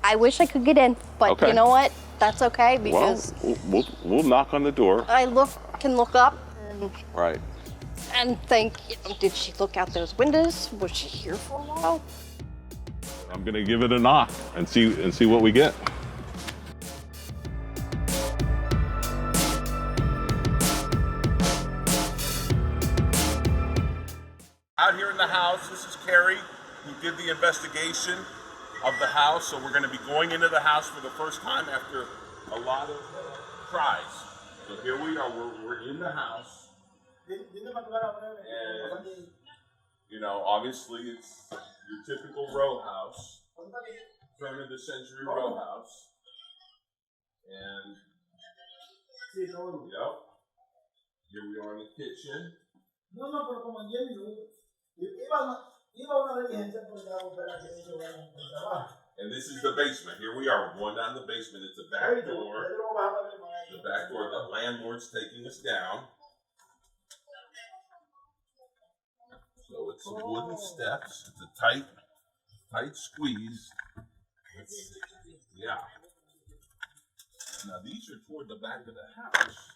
I wish I could get in, but Okay. you know what? That's okay because we'll knock on the door. I can look up and Right. think, did she look out those windows? Was she here for a while? I'm gonna give it a knock and see what we get. Out here in the house, this is Carrie, who did the investigation of the house. So we're going to be going into the house for the first time after a lot of tries. So here we are, we're in the house. And, you know, obviously it's your typical row house, turn of the century row house. And, you know, here we are in the kitchen. And this is the basement. Here we are. We're going down the basement. It's a back door. The back door. The landlord's taking us down. So it's some wooden steps. It's a tight squeeze. Yeah. Now these are toward the back of the house.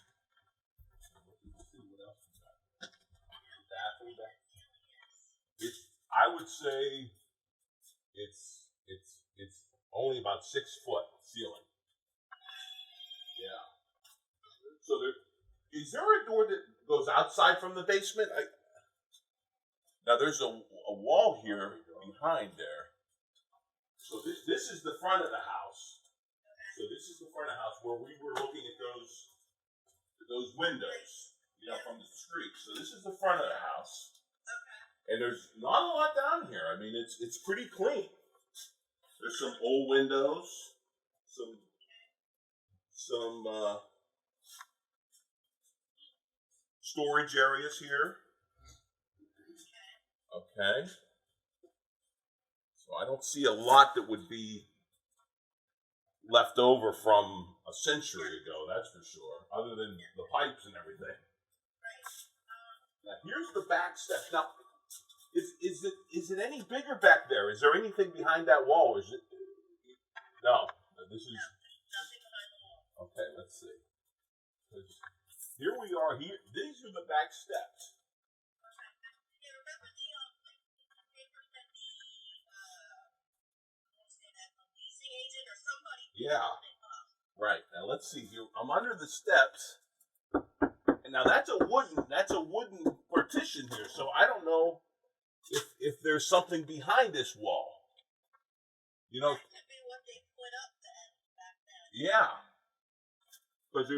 I would say it's only about 6 foot ceiling. Yeah. So is there a door that goes outside from the basement? Now there's a wall here behind there. So this is the front of the house. So this is the front of the house where we were looking at those windows, you know, from the street. So this is the front of the house. And there's not a lot down here. I mean, it's pretty clean. There's some old windows, some storage areas here. Okay. So I don't see a lot that would be left over from a century ago, that's for sure, other than the pipes and everything. Now here's the back steps. Now, is it any bigger back there? Is there anything behind that wall? Is it? No. This is. Okay, let's see. Here we are. Here, these are the back steps. Yeah. Right. Now let's see here. I'm under the steps. And now that's a wooden partition here. So I don't know if there's something behind this wall. You know. That could be what they put up back then. Yeah. Because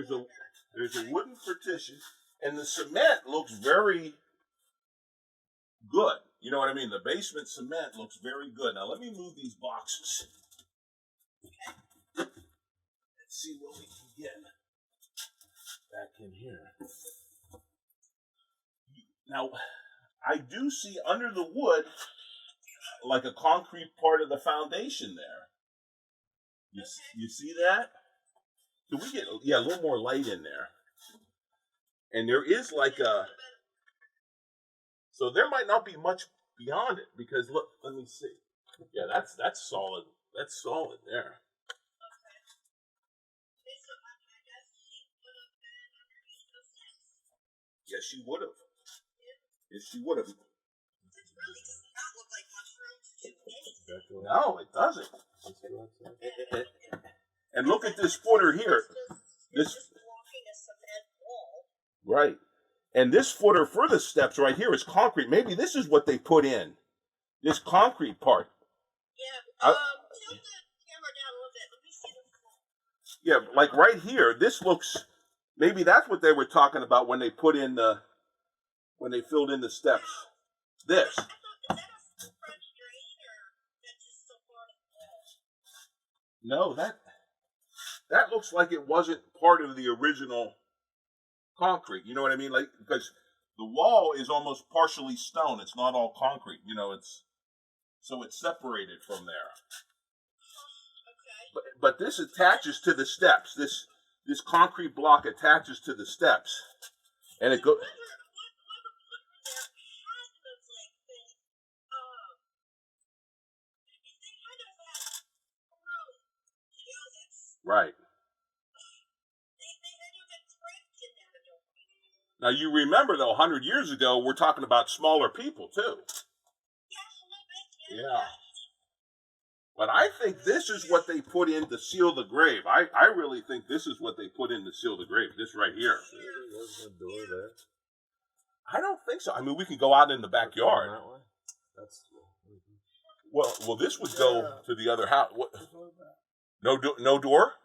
there's a wooden partition, and the cement looks very good. You know what I mean? The basement cement looks very good. Now let me move these boxes. Let's see what we can get back in here. Now, I do see under the wood like a concrete part of the foundation there. You see that? Can we get a little more light in there? And there is like so there might not be much beyond it because look, let me see. Yeah, that's solid. That's solid there. Yes, she would have. Yes, she would have. It really does not look like much room to do anything. No, it doesn't. And look at this footer here. This blocking a cement wall. Right. And this footer for the steps right here is concrete. Maybe this is what they put in. This concrete part. Yeah. Tilt the camera down a little bit. Let me see the floor. Yeah, like right here, this looks. Maybe that's what they were talking about when they put in when they filled in the steps. This. Is that a French drain or that's just still part of the wall? No, that looks like it wasn't part of the original concrete. You know what I mean? Like because the wall is almost partially stone. It's not all concrete. You know, it's separated from there. Okay. But this attaches to the steps. This concrete block attaches to the steps, and it goes. Right. Now, you remember, though, 100 years ago, we're talking about smaller people, too. Yeah. But I think this is what they put in to seal the grave. I really think this is what they put in to seal the grave. This right here. There's a door there. I don't think so. I mean, we could go out in the backyard. That's Well, this would go to the other house. What? No door?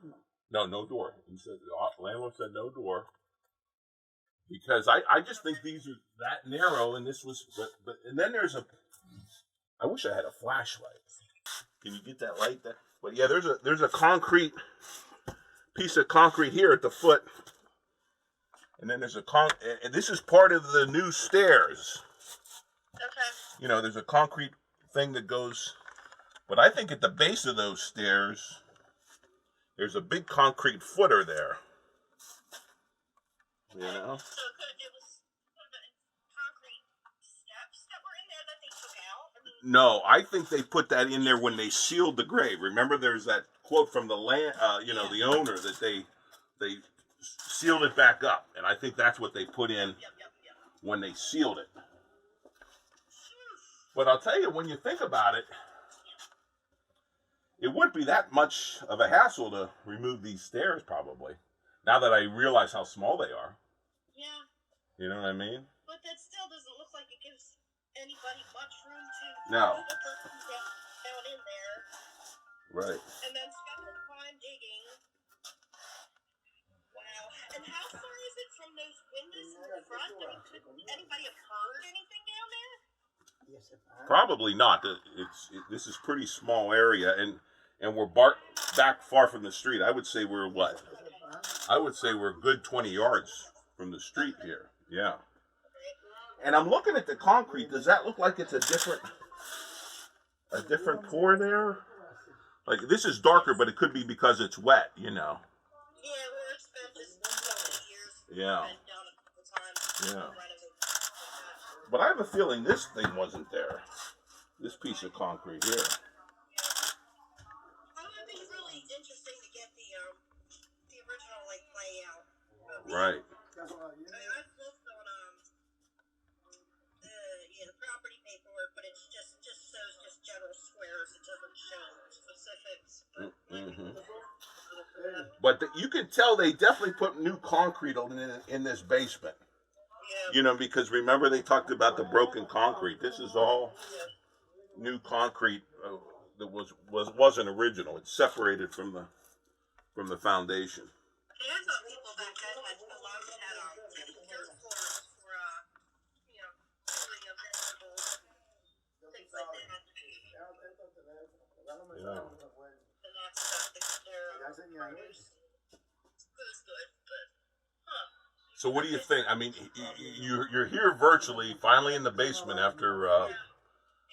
No door. He said, the landlord said no door. Because I just think these are that narrow, and this was, but and then there's I wish I had a flashlight. Can you get that light there? But yeah, there's a concrete piece of concrete here at the foot, and then there's and this is part of the new stairs. Okay. You know, there's a concrete thing that goes, but I think at the base of those stairs, there's a big concrete footer there. You know? So it was concrete steps that were in there that they took out? No, I think they put that in there when they sealed the grave. Remember, there's that quote from the the owner that they sealed it back up, and I think that's what they put in when they sealed it. But I'll tell you, when you think about it, it wouldn't be that much of a hassle to remove these stairs, probably. Now that I realize how small they are. Yeah. You know what I mean? But that still doesn't look like it gives anybody much room to No. put the person down in there. Right. And then spend the time digging. Wow. And how far is it from those windows in the front? I mean, could anybody have heard anything down there? Probably not. This is pretty small area, and we're back far from the street. I would say we're what? I would say we're a good 20 yards from the street here. Yeah. And I'm looking at the concrete. Does that look like it's a different pour there? Like, this is darker, but it could be because it's wet, you know. Yeah, where it's been just years. Yeah. Been done a couple times. Yeah. But I have a feeling this thing wasn't there. This piece of concrete here. Well, it'd be really interesting to get the original layout. Right. I've looked on the property paperwork, but it just shows just general squares. It doesn't show specifics. Mm-hmm. But you can tell they definitely put new concrete in this basement. Yeah. You know, because remember they talked about the broken concrete. This is all new concrete that wasn't original. It's separated from the foundation. Yeah, I thought people back then had a lot of dirt floors for cooling of vegetables, things like that. Yeah. And that's stuff that their produce is good, but So what do you think? I mean, you're here virtually, finally in the basement after. it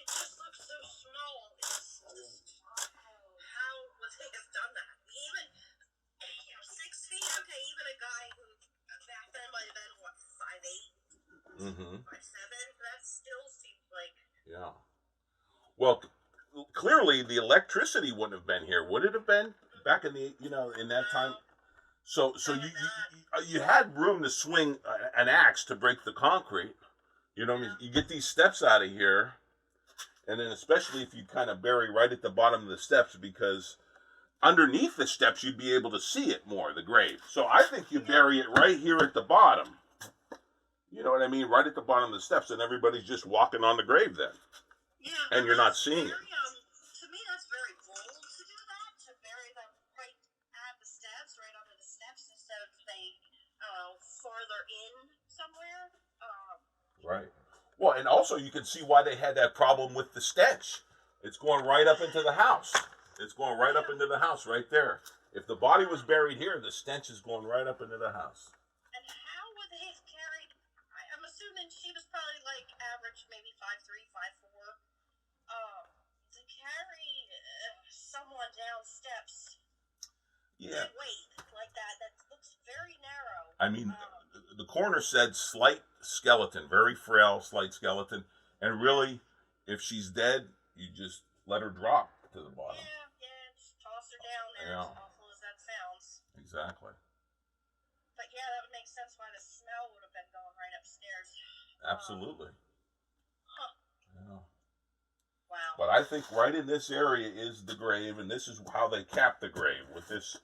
just looks so small. It's just how would they have done that? Even 6 feet. Okay, even a guy who back then might have been what 5'8", 5'7". That still seems like. Yeah. Well, clearly the electricity wouldn't have been here, would it have been back in the in that time? So you had room to swing an axe to break the concrete. You know, you get these steps out of here, and then especially if you kind of bury right at the bottom of the steps, because underneath the steps you'd be able to see it more, the grave. So I think you bury it right here at the bottom. You know what I mean? Right at the bottom of the steps, and everybody's just walking on the grave then. Yeah. And you're not seeing it. To me, that's very bold to do that, to bury them right at the steps, right under the steps, instead of farther in somewhere. Right. Well, and also you can see why they had that problem with the stench. It's going right up into the house. It's going right up into the house right there. If the body was buried here, the stench is going right up into the house. And how would they have carried? I'm assuming she was probably like average, maybe 5'3", 5'4". To carry someone down steps. Yeah. Weight like that looks very narrow. I mean, the coroner said slight skeleton, very frail, slight skeleton. And really, if she's dead, you just let her drop to the bottom. Yeah, just toss her down there, Yeah. as awful as that sounds. Exactly. But yeah, that would make sense why the smell would have been going right upstairs. Absolutely. Huh. Yeah. Wow. But I think right in this area is the grave, and this is how they capped the grave with this.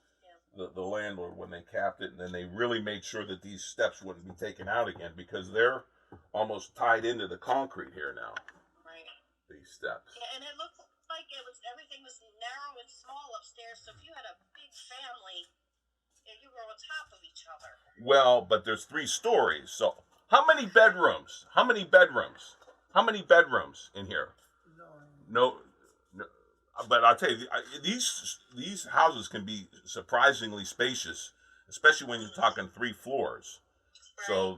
The landlord, when they capped it, and then they really made sure that these steps wouldn't be taken out again because they're almost tied into the concrete here now. Right. These steps. Yeah, and it looked like everything was narrow and small upstairs. So if you had a big family, you were on top of each other. Well, but there's 3 stories. So how many bedrooms? How many bedrooms? How many bedrooms in here? No. But I'll tell you, these houses can be surprisingly spacious, especially when you're talking 3 floors. Right. So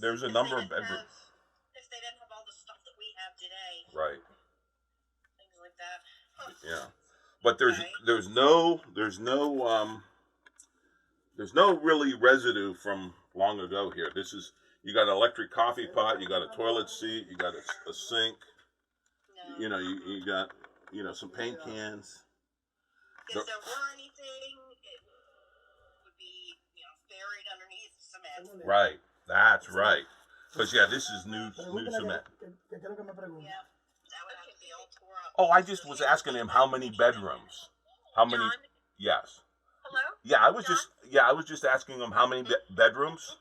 there's a number of bedrooms. If they didn't have all the stuff that we have today. Right. Things like that. Huh. Yeah. But there's no really residue from long ago here. This is, you got an electric coffee pot, you got a toilet seat, you got a sink. No. You know, you got, some paint cans. If there were anything, it would be, buried underneath cement. Right. That's right. Because, yeah, this is new cement. Yeah. That would have to be all tore up. Oh, I just was asking him how many bedrooms. How many? John? Yes. Hello? Yeah, I was just asking him how many bedrooms.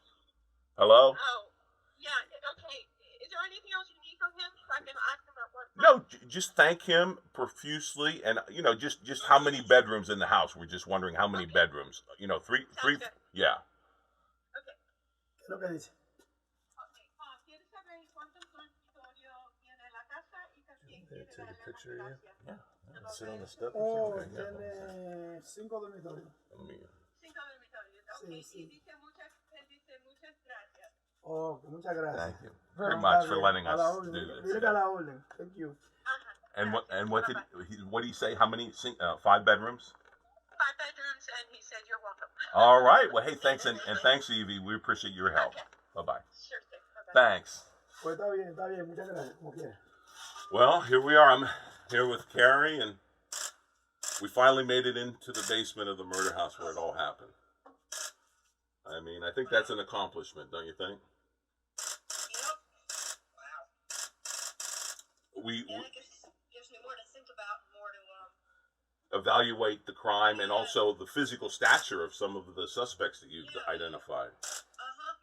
Hello? Oh, yeah, okay. Is there anything else you need from him? So I can ask him at what time? No, just thank him profusely, and just how many bedrooms in the house. We're just wondering how many bedrooms. 3. Sounds good. Yeah. Okay. ¿Qué es lo que dice? ¿Quieres saber cuántos dormitorios tiene la casa y también Take quiere a picture of you. Yeah. Sit on the step Oh, or something. tiene 5 dormitorios. Let me- 5 dormitorios. Ok. Sí, sí. Y dice muchas gracias. Oh, muchas gracias. Thank you very No, much está for bien. letting A la us orden. do this. Dile que a la orden. Thank you. Ajá. And what did he say? How many? 5 bedrooms. 5 bedrooms, and he said you're welcome. All right. Well, hey, thanks and thanks, Evie. We appreciate your help. Okay. Bye bye. Sure thing. Bye-bye. Thanks. Pues está bien. Muchas gracias. Como quiera. Well, here we are. I'm here with Carrie, and we finally made it into the basement of the murder house where it all happened. I mean, I think that's an accomplishment, don't you think? Yep. Wow. We Yeah, it gives me more to think about, more to evaluate the crime and also the physical stature of some of the suspects that you've identified.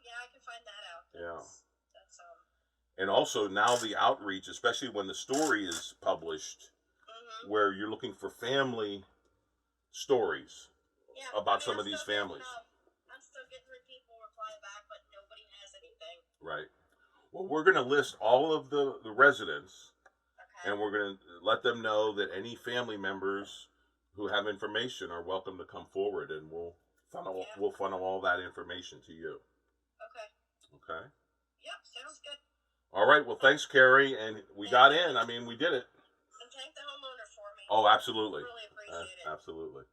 Yeah, I can find that out. Yeah. That's And also now the outreach, especially when the story is published, where you're looking for family stories about some of these families. I'm still getting people replying back, but nobody has anything. Right. Well, we're going to list all of the residents, Okay. and we're going to let them know that any family members who have information are welcome to come forward, and we'll funnel all that information to you. Okay. Okay. Yep, sounds good. All right. Well, thanks, Carrie, and we got in. I mean, we did it. And thank the homeowner for me. Oh, absolutely. Really appreciate it. Absolutely.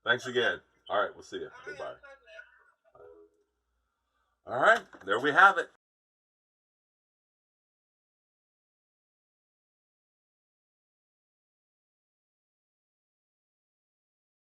Thanks again. All right. We'll see you. All right, Goodbye. talk to you. All right. There we have it.